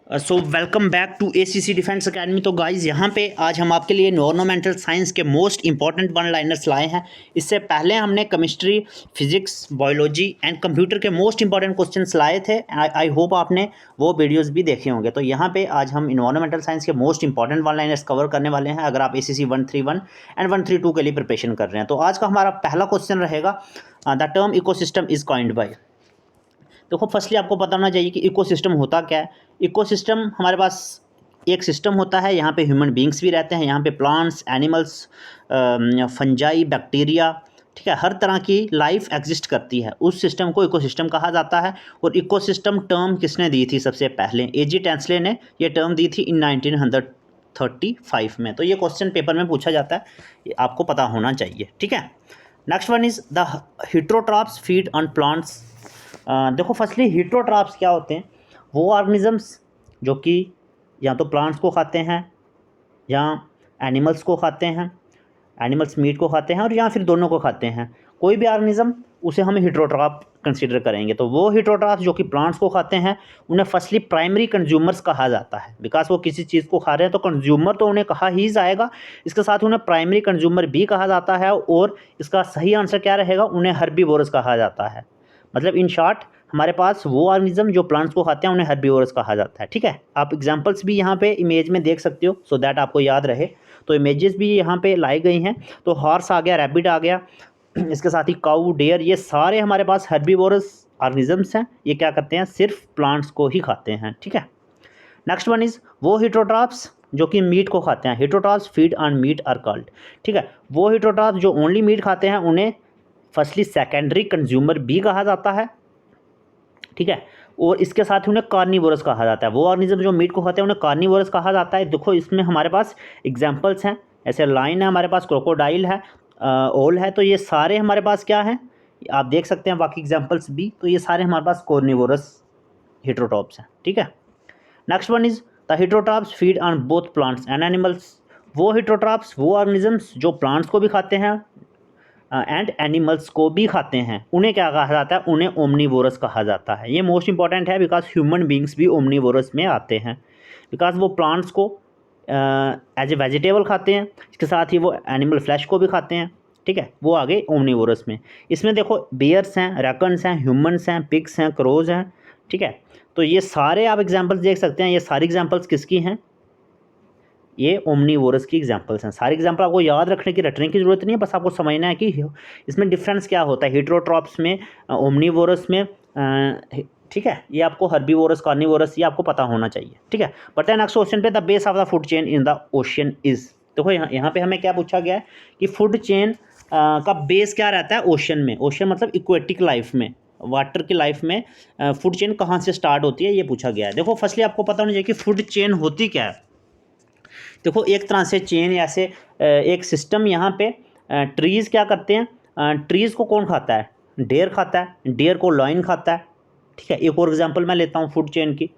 So welcome back to ACC defence academy. तो guys यहाँ पे आज हम आपके लिए एनवायरमेंटल साइंस के मोस्ट इंपॉर्टेंट वन लाइनर्स लाए हैं। इससे पहले हमने chemistry, physics, biology and computer के मोस्ट इंपॉर्टेंट क्वेश्चंस लाए थे। आई होप आपने वो वीडियोस भी देखे होंगे। तो यहाँ पे आज हम एनवायरमेंटल साइंस के most important one liners cover करने वाले हैं अगर आप एसीसी 131 एंड 132 के लिए प्रिपरेशन कर रहे हैं। तो आज का हमारा पहला क्वेश्चन रहेगा, the term ecosystem is coined bye. देखो फर्स्टली आपको पता होना चाहिए कि इकोसिस्टम होता क्या है। इकोसिस्टम हमारे पास एक सिस्टम होता है, यहाँ पे ह्यूमन बींग्स भी रहते हैं, यहाँ पे प्लांट्स, एनिमल्स, फंजाई, बैक्टीरिया, ठीक है, हर तरह की लाइफ एग्जिस्ट करती है। उस सिस्टम को इकोसिस्टम कहा जाता है। और इकोसिस्टम टर्म किसने दी थी सबसे पहले? एजी टेंसले ने ये टर्म दी थी इन 1935 में। तो ये क्वेश्चन पेपर में पूछा जाता है, ये आपको पता होना चाहिए, ठीक है। Next one is the heterotrophs feed on plants. देखो फर्स्टली हेटरोट्रॉप्स क्या होते हैं? वो ऑर्गेनिजम्स जो कि या तो प्लांट्स को खाते हैं या एनिमल्स को खाते हैं, एनिमल्स मीट को खाते हैं और या फिर दोनों को खाते हैं। कोई भी ऑर्गेनिज्म उसे हम हेटरोट्रॉप कंसीडर करेंगे। तो वो हेटरोट्रॉप्स जो कि प्लांट्स को खाते हैं उन्हें फर्स्टली प्राइमरी कंज्यूमर्स कहा जाता है, बिकॉज वो किसी चीज़ को खा रहे हैं तो कंज्यूमर तो उन्हें कहा ही जाएगा, इसके साथ उन्हें प्राइमरी कंज्यूमर भी कहा जाता है। और इसका सही आंसर क्या रहेगा? उन्हें हर्बीवोरस कहा जाता है। मतलब इन शॉर्ट हमारे पास वो ऑर्गेनिज्म जो प्लांट्स को खाते हैं उन्हें हर्बीवोरस कहा जाता है, ठीक है। आप एग्जांपल्स भी यहाँ पे इमेज में देख सकते हो सो दैट आपको याद रहे। तो इमेजेस भी यहाँ पे लाई गई हैं। तो हॉर्स आ गया, रैबिट आ गया, इसके साथ ही काऊ, डेयर, ये सारे हमारे पास हर्बीवोरस ऑर्गेनिजम्स हैं। ये क्या करते हैं? सिर्फ प्लांट्स को ही खाते हैं, ठीक है। नेक्स्ट वन इज़ वो हेटरोट्रॉप्स जो कि मीट को खाते हैं। Heterotrophs feed on meat are called, ठीक है। वो हेटरोट्रॉप्स जो ओनली मीट खाते हैं उन्हें फर्स्टली सेकेंडरी कंज्यूमर भी कहा जाता है, ठीक है। और इसके साथ ही उन्हें कार्निवोरस कहा जाता है। वो ऑर्गेनिज्म जो मीट को खाते हैं उन्हें कार्निवोरस कहा जाता है। देखो इसमें हमारे पास एग्जांपल्स हैं, ऐसे लाइन है हमारे पास, क्रोकोडाइल है, ओल है। तो ये सारे हमारे पास क्या हैं, आप देख सकते हैं बाकी एग्जांपल्स भी। तो ये सारे हमारे पास कार्निवोरस हेटरोट्रॉप्स हैं, ठीक है। Next one is the heterotrophs feed on both plants and animals. वो हेटरोट्रॉप्स वो ऑर्गेनिजम्स जो प्लांट्स को भी खाते हैं एंड एनिमल्स को भी खाते हैं उन्हें क्या कहा जाता है? उन्हें ओमनीवोरस कहा जाता है। ये मोस्ट इंपॉर्टेंट है बिकॉज ह्यूमन बींग्स भी ओमनीवोरस में आते हैं, बिकॉज वो प्लांट्स को एज ए वेजिटेबल खाते हैं, इसके साथ ही वो एनिमल फ्लैश को भी खाते हैं, ठीक है। वो आ गए ओमनीवोरस में। इसमें देखो बियर्स हैं, रैकन्स हैं, ह्यूमन्स हैं, पिग्स हैं, क्रोज हैं, ठीक है। तो ये सारे आप एग्जाम्पल्स देख सकते हैं। ये सारी एग्जाम्पल्स किसकी हैं? ये ओमनीवोरस की एग्जांपल्स हैं। सारे एग्जांपल आपको याद रखने की, रटने की ज़रूरत नहीं है, बस आपको समझना है कि इसमें डिफरेंस क्या होता है हेटरोट्रॉप्स में, ओमनीवोरस में, ठीक है। ये आपको हर्बीवोरस, कार्निवोरस, ये आपको पता होना चाहिए, ठीक है। बढ़ते हैं नेक्स्ट क्वेश्चन पे। The base of the food chain in the ocean is. देखो यहाँ पे हमें क्या पूछा गया है कि फूड चेन का बेस क्या रहता है ओशन में। ओशन मतलब इक्वेटिक लाइफ में, वाटर की लाइफ में फूड चेन कहाँ से स्टार्ट होती है, ये पूछा गया है। देखो फर्स्टली आपको पता होना चाहिए कि फूड चेन होती क्या है। देखो एक तरह से चेन ऐसे एक सिस्टम यहाँ पे ट्रीज़ क्या करते हैं? ट्रीज़ को कौन खाता है? डेयर खाता है, डेयर को लॉइन खाता है, ठीक है। एक और एग्जांपल मैं लेता हूँ फूड चेन की।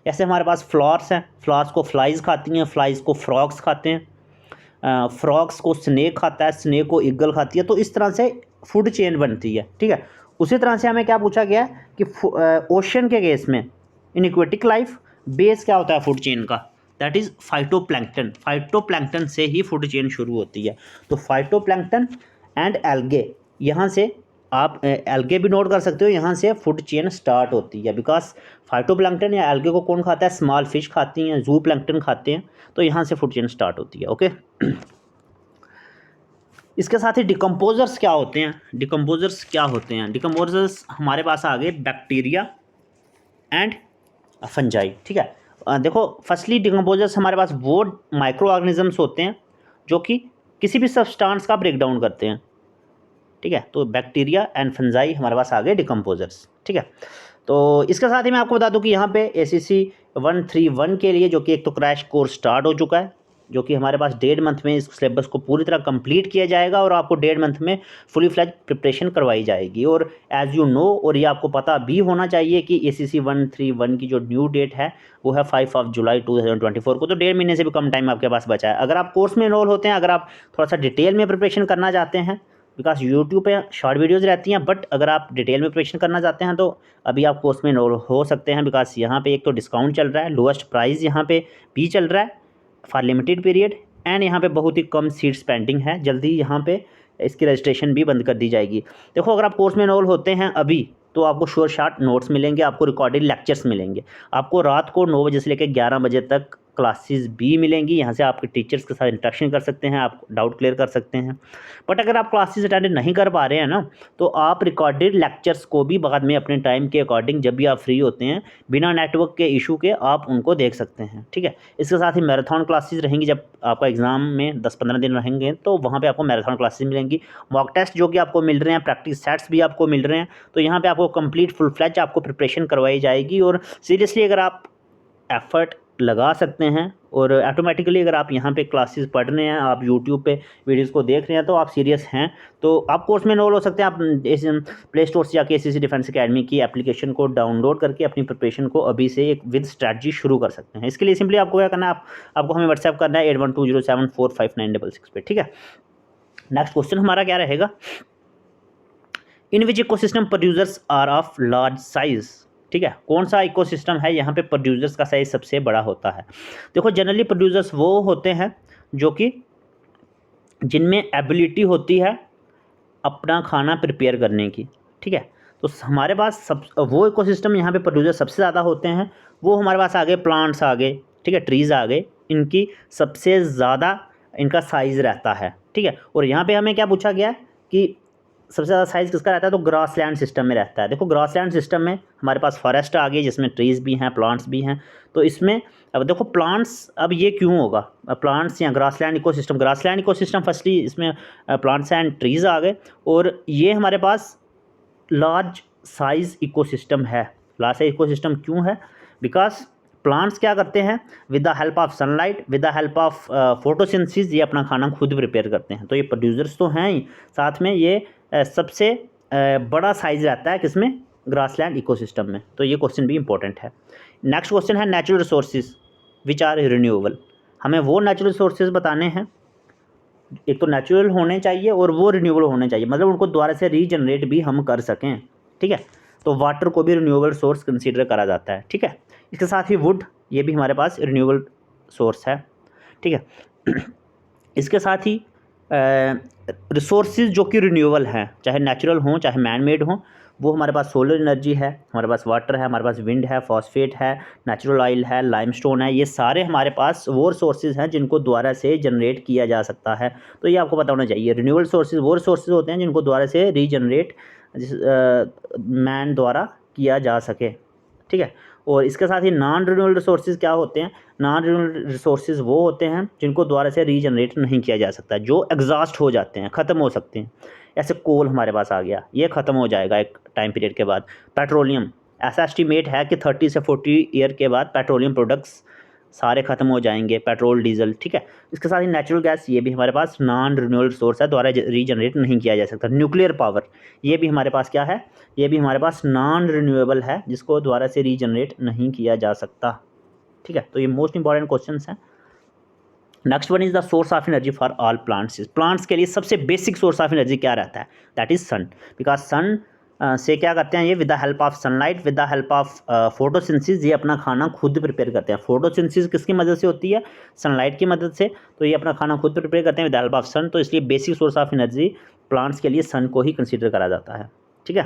ऐसे हमारे पास फ्लावर्स हैं, फ्लावर्स को फ्लाइज खाती हैं, फ्लाइज को फ्रॉग्स खाते हैं, फ्रॉग्स को स्नेक खाता है, स्नेक को ईगल खाती है। तो इस तरह से फूड चेन बनती है, ठीक है। उसी तरह से हमें क्या पूछा गया है कि ओशन के केस में इन एक्वेटिक लाइफ बेस क्या होता है फूड चेन का? That is phytoplankton. फाइटोप्लैंक्टन से ही फूड चेन शुरू होती है। तो फाइटोप्लैंक्टन एंड एल्गे, यहाँ से आप एल्गे भी नोट कर सकते हो, यहाँ से फूड चेन स्टार्ट होती है। बिकॉज फाइटोप्लैंक्टन या एल्गे को कौन खाता है? स्मॉल फिश खाती हैं, जू प्लैंक्टन खाते हैं। तो यहाँ से फूड चेन स्टार्ट होती है, ओके। इसके साथ ही डिकम्पोजर्स क्या होते हैं? डिकम्पोजर्स क्या होते हैं? डिकम्पोजर्स हमारे पास आ गए बैक्टीरिया एंड फंजाई, ठीक है। देखो फर्स्टली डिकम्पोजर्स हमारे पास वो माइक्रो ऑर्गेनिजम्स होते हैं जो कि किसी भी सब्सटेंस का ब्रेक डाउन करते हैं, ठीक है। तो बैक्टीरिया एंड फंजाई हमारे पास आ गए डिकम्पोजर्स, ठीक है। तो इसके साथ ही मैं आपको बता दूं कि यहाँ पे एसीसी 131 के लिए जो कि एक तो क्रैश कोर्स स्टार्ट हो चुका है, जो कि हमारे पास 1.5 मंथ में इस सिलेबस को पूरी तरह कंप्लीट किया जाएगा और आपको 1.5 मंथ में फुली फ्लैज प्रिपरेशन करवाई जाएगी। और एज़ यू नो, और ये आपको पता भी होना चाहिए कि एसीसी 131 की जो ड्यू डेट है वो है 5 जुलाई 2024 को। तो 1.5 महीने से भी कम टाइम आपके पास बचा है। अगर आप कोर्स में इनरोल होते हैं, अगर आप थोड़ा सा डिटेल में प्रिपरेशन करना चाहते हैं बिकॉज यूट्यूब पे शॉर्ट वीडियोज़ रहती हैं, बट अगर आप डिटेल में प्रिपरेशन करना चाहते हैं तो अभी आप कोर्स में इनरोल हो सकते हैं। बिकॉज यहाँ पे एक तो डिस्काउंट चल रहा है, लोएस्ट प्राइस यहाँ पे भी चल रहा है फॉर लिमिटेड पीरियड, एंड यहाँ पे बहुत ही कम सीट्स पेंडिंग है। जल्दी यहाँ पे इसकी रजिस्ट्रेशन भी बंद कर दी जाएगी। देखो, अगर आप कोर्स में इनरोल होते हैं अभी तो आपको श्योर शॉट नोट्स मिलेंगे, आपको रिकॉर्डेड लेक्चर्स मिलेंगे, आपको रात को 9 बजे से लेकर 11 बजे तक क्लासेस भी मिलेंगी। यहाँ से आपके टीचर्स के साथ इंटरेक्शन कर सकते हैं, आप डाउट क्लियर कर सकते हैं। बट अगर आप क्लासेस अटेंड नहीं कर पा रहे हैं ना, तो आप रिकॉर्डेड लेक्चर्स को भी बाद में अपने टाइम के अकॉर्डिंग जब भी आप फ्री होते हैं बिना नेटवर्क के इशू के आप उनको देख सकते हैं। ठीक है, इसके साथ ही मैराथन क्लासेस रहेंगी। जब आपका एग्ज़ाम में 10-15 दिन रहेंगे तो वहाँ पर आपको मैराथन क्लासेस मिलेंगी। मॉक टेस्ट जो कि आपको मिल रहे हैं, प्रैक्टिस सेट्स भी आपको मिल रहे हैं। तो यहाँ पर आपको कंप्लीट फुल फ्लैज आपको प्रिपरेशन करवाई जाएगी। और सीरियसली अगर आप एफर्ट लगा सकते हैं और ऑटोमेटिकली अगर आप यहाँ पे क्लासेस पढ़ रहे हैं, आप यूट्यूब पे वीडियोस को देख रहे हैं, तो आप सीरियस हैं तो आप कोर्स में इनरोल हो सकते हैं। आप इस प्ले स्टोर से जाके एसीसी डिफेंस एकेडमी की एप्लीकेशन को डाउनलोड करके अपनी प्रिपरेशन को अभी से एक विद स्ट्रैटेजी शुरू कर सकते हैं। इसके लिए सिंपली आपको क्या करना है, आपको हमें व्हाट्सएप करना है 8120745966 पे। ठीक है, नेक्स्ट क्वेश्चन हमारा क्या रहेगा, in which ecosystem producers are of large size. ठीक है, कौन सा इकोसिस्टम है यहाँ पे प्रोड्यूसर्स का साइज सबसे बड़ा होता है। देखो, जनरली प्रोड्यूसर्स वो होते हैं जो कि जिनमें एबिलिटी होती है अपना खाना प्रिपेयर करने की। ठीक है, तो हमारे पास सब वो इकोसिस्टम यहाँ पे प्रोड्यूसर सबसे ज़्यादा होते हैं। वो हमारे पास आ गए प्लांट्स आ गए, ठीक है, ट्रीज़ आ गए, इनकी सबसे ज़्यादा इनका साइज़ रहता है। ठीक है, और यहाँ पे हमें क्या पूछा गया है कि सबसे ज़्यादा साइज़ किसका रहता है, तो ग्रासलैंड सिस्टम में रहता है। देखो, ग्रासलैंड सिस्टम में हमारे पास फॉरेस्ट आ गई जिसमें ट्रीज़ भी हैं, प्लांट्स भी हैं। तो इसमें अब देखो प्लांट्स, अब ये क्यों होगा, प्लांट्स या ग्रासलैंड इकोसिस्टम फर्स्टली इसमें प्लांट्स एंड ट्रीज़ आ गए, और ये हमारे पास लार्ज साइज़ इकोसिस्टम है। लार्ज साइज इकोसिस्टम क्यों है, बिकॉज प्लांट्स क्या करते हैं, with the help of sunlight, with the help of photosynthesis, ये अपना खाना खुद प्रिपेयर करते हैं। तो ये प्रोड्यूसर्स तो हैं ही, साथ में ये सबसे बड़ा साइज़ रहता है किसमें, ग्रासलैंड इकोसिस्टम में। तो ये क्वेश्चन भी इंपॉर्टेंट है। नेक्स्ट क्वेश्चन है natural resources which are renewable. हमें वो नेचुरल रिसोर्सेज बताने हैं, एक तो नेचुरल होने चाहिए और वो रिन्यूएबल होने चाहिए, मतलब उनको दोबारा से रीजनरेट भी हम कर सकें। ठीक है, तो वाटर को भी रिन्यूएबल सोर्स कंसीडर करा जाता है। ठीक है, इसके साथ ही वुड, ये भी हमारे पास रिन्यूएबल सोर्स है। ठीक है, इसके साथ ही रिसोर्सेज जो कि रिन्यूएबल हैं, चाहे नेचुरल हों चाहे मैन मेड हों, वो हमारे पास सोलर एनर्जी है, हमारे पास वाटर है, हमारे पास विंड है, फॉस्फेट है, नेचुरल ऑयल है, लाइमस्टोन है। ये सारे हमारे पास वो रिसोर्सेज हैं जिनको दोबारा से जनरेट किया जा सकता है। तो ये आपको पता होना चाहिए। रिन्यूएबल सोर्सेज वो रिसोर्सेज होते हैं जिनको दोबारा से रीजनरेट मैन द्वारा किया जा सके। ठीक है, और इसके साथ ही नॉन रिन्यूएबल रिसोर्सेज क्या होते हैं, नॉन रिन्यूएबल रिसोर्सेज वो होते हैं जिनको दोबारा से रीजनरेट नहीं किया जा सकता, जो एग्जॉस्ट हो जाते हैं, ख़त्म हो सकते हैं। ऐसे कोल हमारे पास आ गया, ये ख़त्म हो जाएगा एक टाइम पीरियड के बाद। पेट्रोलियम, ऐसा एस्टीमेट है कि 30 से 40 ईयर के बाद पेट्रोलियम प्रोडक्ट्स सारे ख़त्म हो जाएंगे, पेट्रोल डीजल। ठीक है, इसके साथ ही नेचुरल गैस, ये भी हमारे पास नॉन रिन्यूएबल सोर्स है, द्वारा रीजनरेट नहीं किया जा सकता। न्यूक्लियर पावर, ये भी हमारे पास क्या है, ये भी हमारे पास नॉन रिन्यूएबल है, जिसको दोबारा से रीजनरेट नहीं किया जा सकता। ठीक है, तो ये मोस्ट इंपॉर्टेंट क्वेश्चन हैं। Next one is the source of energy for all plants. Plants के लिए सबसे बेसिक सोर्स ऑफ एनर्जी क्या रहता है, दैट इज़ सन। बिकॉज सन से क्या करते हैं, ये with the help of sunlight, with the help of photosynthesis, ये अपना खाना खुद प्रिपेयर करते हैं। फोटोसिंथेसिस किसकी मदद से होती है, सनलाइट की मदद से। तो ये अपना खाना खुद प्रिपेयर करते हैं विद द हेल्प ऑफ सन। तो इसलिए basic source of energy plants के लिए सन को ही कंसिडर करा जाता है। ठीक है,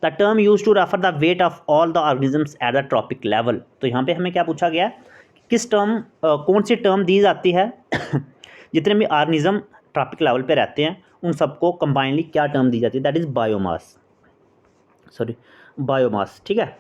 the term use to refer the weight of all the organisms at the trophic level. तो यहाँ पे हमें क्या पूछा गया, किस टर्म कौन सी टर्म दी जाती है जितने भी ऑर्गेनिज्म ट्रॉपिक लेवल पे रहते हैं उन सबको कंबाइनली क्या टर्म दी जाती है, दैट इज़ बायोमास। बायोमास। ठीक है,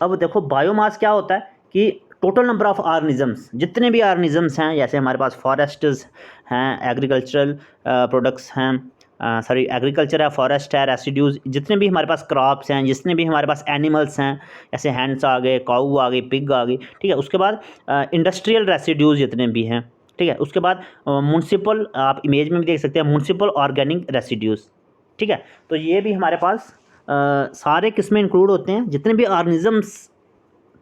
अब देखो बायोमास क्या होता है कि टोटल नंबर ऑफ ऑर्गेनिजम्स, जितने भी ऑर्गेनिजम्स हैं, जैसे हमारे पास फॉरेस्ट्स हैं, एग्रीकल्चरल प्रोडक्ट्स हैं, एग्रीकल्चर है, फॉरेस्ट है, रेसिड्यूज़, जितने भी हमारे पास क्रॉप्स हैं, जितने भी हमारे पास एनिमल्स हैं, जैसे हैंड्स आ गए, काऊ आ गई, पिग आ गई। ठीक है, उसके बाद इंडस्ट्रियल रेसिड्यूज़ जितने भी हैं। ठीक है, उसके बाद म्युनिसिपल, आप इमेज में भी देख सकते हैं, म्युनिसिपल ऑर्गेनिक रेसिड्यूज़। ठीक है, तो ये भी हमारे पास सारे किस्में इंक्लूड होते हैं, जितने भी ऑर्गेनिजम्स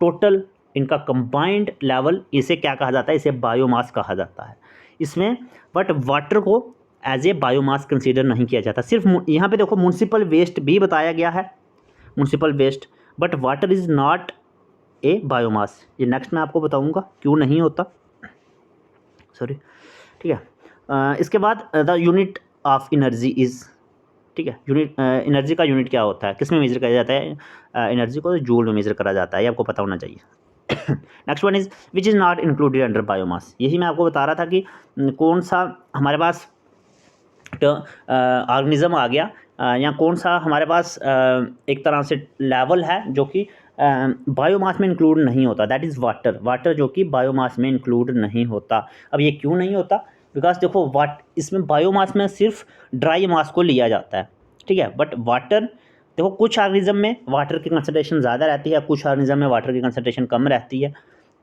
टोटल इनका कंबाइंड लेवल, इसे क्या कहा जाता है, इसे बायोमास कहा जाता है इसमें। बट वाटर को एज ए बायोमास कंसीडर नहीं किया जाता। सिर्फ यहाँ पे देखो म्यूनसिपल वेस्ट भी बताया गया है, municipal waste, but water is not a biomass. ये नेक्स्ट मैं आपको बताऊँगा क्यों नहीं होता, सॉरी, ठीक है। इसके बाद the unit of energy is, ठीक है, यूनिट एनर्जी का यूनिट क्या होता है, किस में मेजर करा जाता है एनर्जी को, तो जूल में मेजर करा जाता है, ये आपको पता होना चाहिए। Next one is which is not included under biomass. यही मैं आपको बता रहा था कि कौन सा हमारे पास ऑर्गेनिज्म आ गया या कौन सा हमारे पास एक तरह से लेवल है जो कि बायोमास में इंक्लूड नहीं होता, दैट इज़ वाटर। वाटर जो कि बायोमास में इंक्लूड नहीं होता। अब ये क्यों नहीं होता, बिकॉज देखो इसमें बायोमास में सिर्फ ड्राई मास को लिया जाता है, ठीक है, बट वाटर देखो कुछ ऑर्गेनिज्म में वाटर की कंसनट्रेशन ज़्यादा रहती है, कुछ ऑर्गेनिज्म में वाटर की कंसनट्रेशन कम रहती है,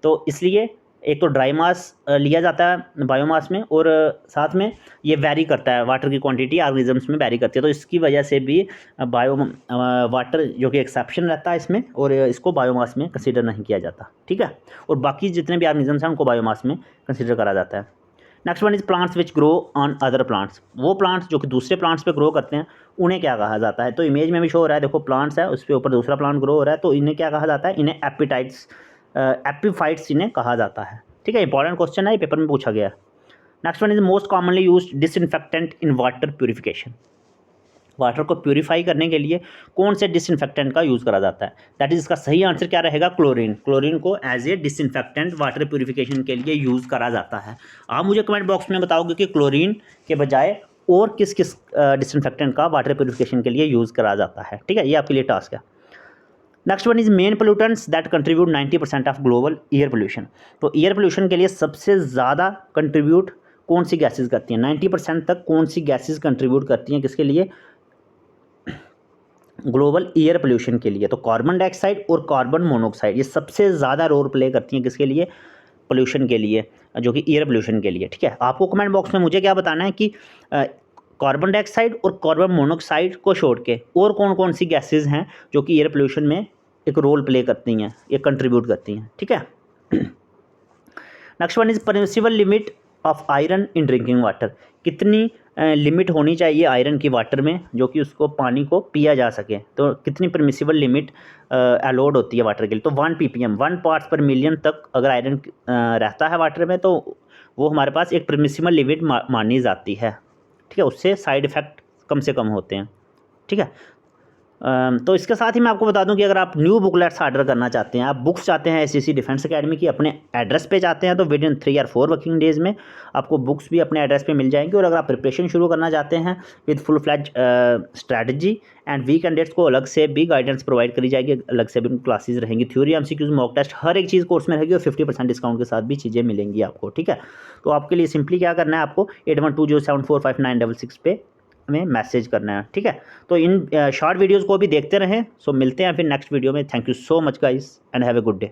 तो इसलिए एक तो ड्राई मास लिया जाता है बायोमास में, और साथ में ये वैरी करता है, वाटर की क्वांटिटी ऑर्गेनिजम्स में वैरी करती है, तो इसकी वजह से भी वाटर जो कि एक्सेप्शन रहता है इसमें, और इसको बायोमास में कंसीडर नहीं किया जाता, ठीक है, और बाकी जितने भी ऑर्गेनिजम्स हैं उनको बायोमास में कंसीडर करा जाता है। Next one is plants which grow on other plants. वो प्लांट्स जो कि दूसरे प्लांट्स पे ग्रो करते हैं उन्हें क्या कहा जाता है, तो इमेज में भी शो हो रहा है, देखो प्लांट्स है उसके ऊपर दूसरा प्लांट ग्रो हो रहा है, तो इन्हें क्या कहा जाता है, इन्हें एपिफाइट्स इन्हें कहा जाता है, ठीक है, इंपॉर्टेंट क्वेश्चन है, ये पेपर में पूछा गया है। Next one is most commonly used disinfectant in water purification. Water को प्यूरिफाई करने के लिए कौन से डिसइंफेक्टेंट का यूज़ करा जाता है, दैट इज इसका सही आंसर क्या रहेगा, क्लोरीन। क्लोरीन को as a disinfectant water purification के लिए यूज़ करा जाता है। आप मुझे कमेंट बॉक्स में बताओगे कि क्लोरीन के बजाय और किस किस डिसइंफेक्टेंट का वाटर प्यूरिफिकेशन के लिए यूज़ करा जाता है, ठीक है, ये आपके लिए टास्क है। Next one is main pollutants that contribute 90% of global air pollution. तो एयर पोल्यूशन के लिए सबसे ज़्यादा कंट्रीब्यूट कौन सी गैसेज करती हैं, 90% तक कौन सी गैसेज कंट्रीब्यूट करती हैं किसके लिए, ग्लोबल एयर पोल्यूशन के लिए। तो कार्बन डाइऑक्साइड और कार्बन मोनोऑक्साइड ये सबसे ज़्यादा रोल प्ले करती हैं किसके लिए, पोल्यूशन के लिए, जो कि एयर पोल्यूशन के लिए, ठीक है। आपको कमेंट बॉक्स में मुझे क्या बताना है कि कार्बन डाइऑक्साइड और कार्बन मोनोऑक्साइड को छोड़ के और कौन कौन सी गैसेज हैं जो कि एयर पोल्यूशन में एक रोल प्ले करती हैं, ये कंट्रीब्यूट करती हैं, ठीक है। Next one is permissible limit of iron in drinking water. कितनी लिमिट होनी चाहिए आयरन की वाटर में जो कि उसको पानी को पिया जा सके, तो कितनी परमिसिबल लिमिट अलाउड होती है वाटर के लिए, तो 1 ppm 1 पार्ट्स पर मिलियन तक अगर आयरन रहता है वाटर में तो वो हमारे पास एक परमिसिबल लिमिट मानी जाती है, ठीक है, उससे साइड इफ़ेक्ट कम से कम होते हैं, ठीक है। तो इसके साथ ही मैं आपको बता दूं कि अगर आप न्यू बुकलेट्स ऑर्डर करना चाहते हैं, आप बुक्स चाहते हैं एससीसी डिफेंस एकेडमी की अपने एड्रेस पे चाहते हैं, तो विद इन 3 और 4 वर्किंग डेज में आपको बुक्स भी अपने एड्रेस पे मिल जाएंगी। और अगर आप प्रिपरेशन शुरू करना चाहते हैं with full fledged strategy and weekend dates को अलग से भी गाइडेंस प्रोवाइड करी जाएगी, अलग से भी क्लासेज रहेंगी, थ्योरी एमसीक्यूज मॉक टेस्ट हर एक चीज़ कोर्स में रहेगी और 50% डिस्काउंट के साथ भी चीज़ें मिलेंगी आपको, ठीक है। तो आपके लिए सिंपली क्या करना है, आपको 8120745966 पे में मैसेज करना है, ठीक है। तो इन शॉर्ट वीडियोज़ को भी देखते रहें। सो मिलते हैं फिर नेक्स्ट वीडियो में। Thank you so much guys and have a good day.